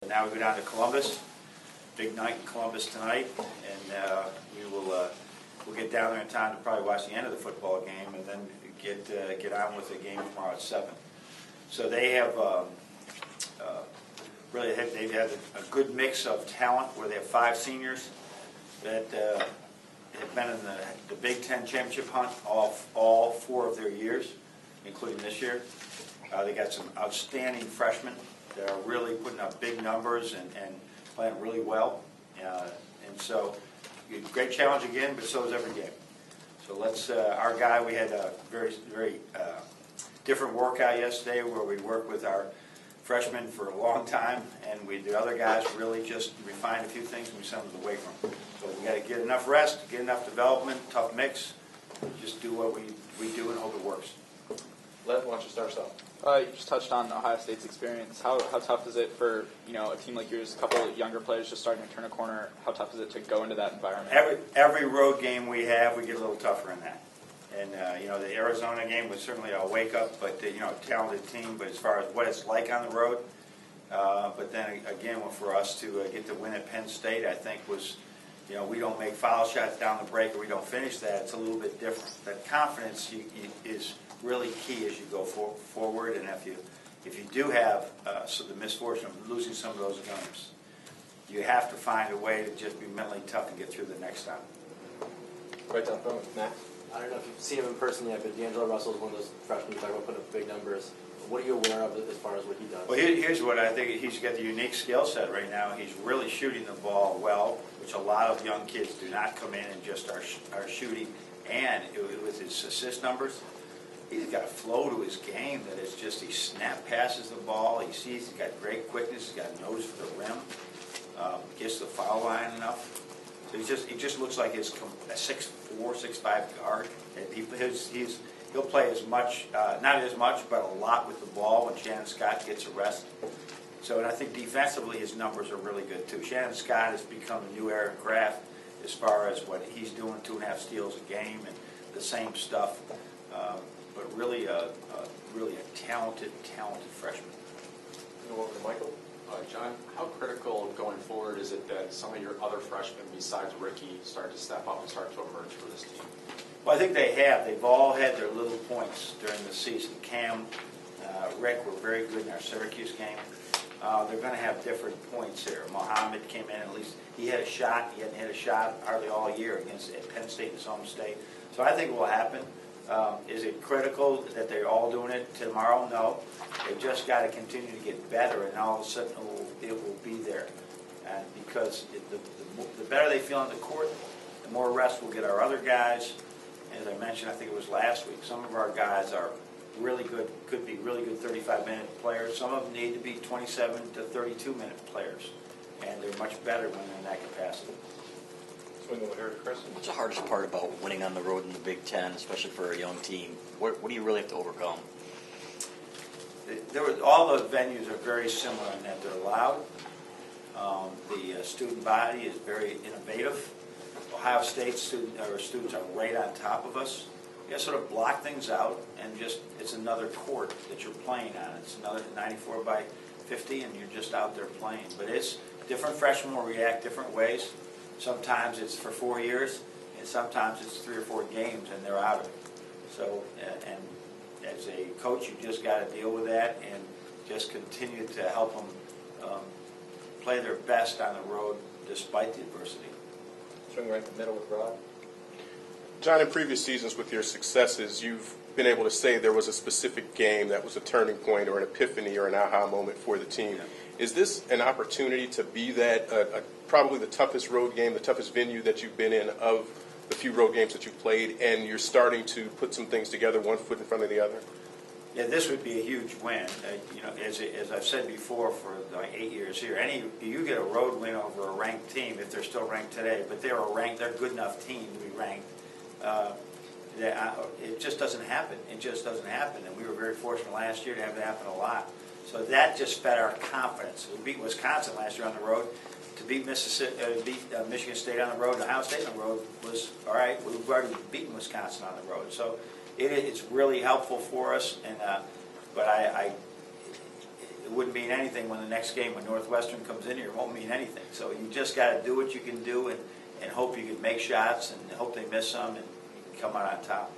Now we go down to Columbus. Big night in Columbus tonight, and we'll get down there in time to probably watch the end of the football game, and then get on with the game tomorrow at 7. So they have they've had a good mix of talent where they have 5 seniors that have been in the Big Ten championship hunt all 4 of their years, including this year. They got some outstanding freshmen that are really putting up big numbers and playing really well. And so, great challenge again, but so is every game. So our guy, we had a very different workout yesterday where we worked with our freshmen for a long time, and the other guys really just refined a few things and we sent them to the weight room. So we got to get enough rest, get enough development, tough mix, just do what we do and hope it works. Lev, why don't you start us off? You just touched on Ohio State's experience. How tough is it for a team like yours, a couple of younger players just starting to turn a corner? How tough is it to go into that environment? Every road game we have, we get a little tougher in that. And the Arizona game was certainly a wake up, but a talented team. But as far as what it's like on the road, but then again, for us to get the win at Penn State, I think was, we don't make foul shots down the break or we don't finish that. It's a little bit different. That confidence is really key as you go forward, and if you do have the misfortune of losing some of those games, you have to find a way to just be mentally tough and get through the next time. Right down front, Max. I don't know if you've seen him in person yet, but D'Angelo Russell is one of those freshmen who talk about putting up big numbers. What are you aware of as far as what he does? Well, here's what I think. He's got the unique skill set right now. He's really shooting the ball well, which a lot of young kids do not come in and just are shooting. And with his assist numbers, he's got a flow to his game that is just, he snap passes the ball, he's got great quickness, he's got a nose for the rim, gets the foul line enough. So he just looks like he's a 6'4", 6'5" guard. He'll play as much, not as much, but a lot with the ball when Shannon Scott gets a rest. So, and I think defensively his numbers are really good too. Shannon Scott has become a new Aaron Kraft as far as what he's doing, 2.5 steals a game and the same stuff. But really a talented freshman. Go over to Michael. John, how critical going forward is it that some of your other freshmen besides Ricky start to step up and start to emerge for this team? Well, I think they have. They've all had their little points during the season. Cam, Rick were very good in our Syracuse game. They're going to have different points here. Mohammed came in, at least he had a shot. He hadn't hit a shot hardly all year against Penn State, his home state. So I think it will happen. Is it critical that they're all doing it tomorrow? No. They've just got to continue to get better, and all of a sudden it will be there. And because the better they feel on the court, the more rest we'll get our other guys. As I mentioned, I think it was last week, some of our guys are really good, could be really good 35-minute players. Some of them need to be 27 to 32-minute players, and they're much better when they're in that capacity. Swing over here to Chris. What's the hardest part about winning on the road in the Big Ten, especially for a young team? What do you really have to overcome? All the venues are very similar in that they're loud. The student body is very innovative. Ohio State students are right on top of us. You got to sort of block things out, and it's another court that you're playing on. It's another 94 by 50, and you're just out there playing. But it's different. Freshmen will react different ways. Sometimes it's for 4 years, and sometimes it's 3 or 4 games, and they're out of it. So, and as a coach, you just got to deal with that and just continue to help them play their best on the road despite the adversity. Swing right in the middle with Rod. John, in previous seasons with your successes, you've been able to say there was a specific game that was a turning point or an epiphany or an aha moment for the team. Yeah. Is this an opportunity to be that, probably the toughest road game, the toughest venue that you've been in of the few road games that you've played, and you're starting to put some things together, one foot in front of the other? Yeah, this would be a huge win. As I've said before, for like 8 years here, you get a road win over a ranked team if they're still ranked today, but they're a good enough team to be ranked. It just doesn't happen. It just doesn't happen, and we were very fortunate last year to have it happen a lot. So that just fed our confidence. We beat Wisconsin last year on the road. To beat Michigan State on the road and Ohio State on the road was all right. We've already beaten Wisconsin on the road, so it's really helpful for us. And but it wouldn't mean anything when the next game, when Northwestern comes in here, it won't mean anything. So you just got to do what you can do and hope you can make shots and hope they miss some and come out on top.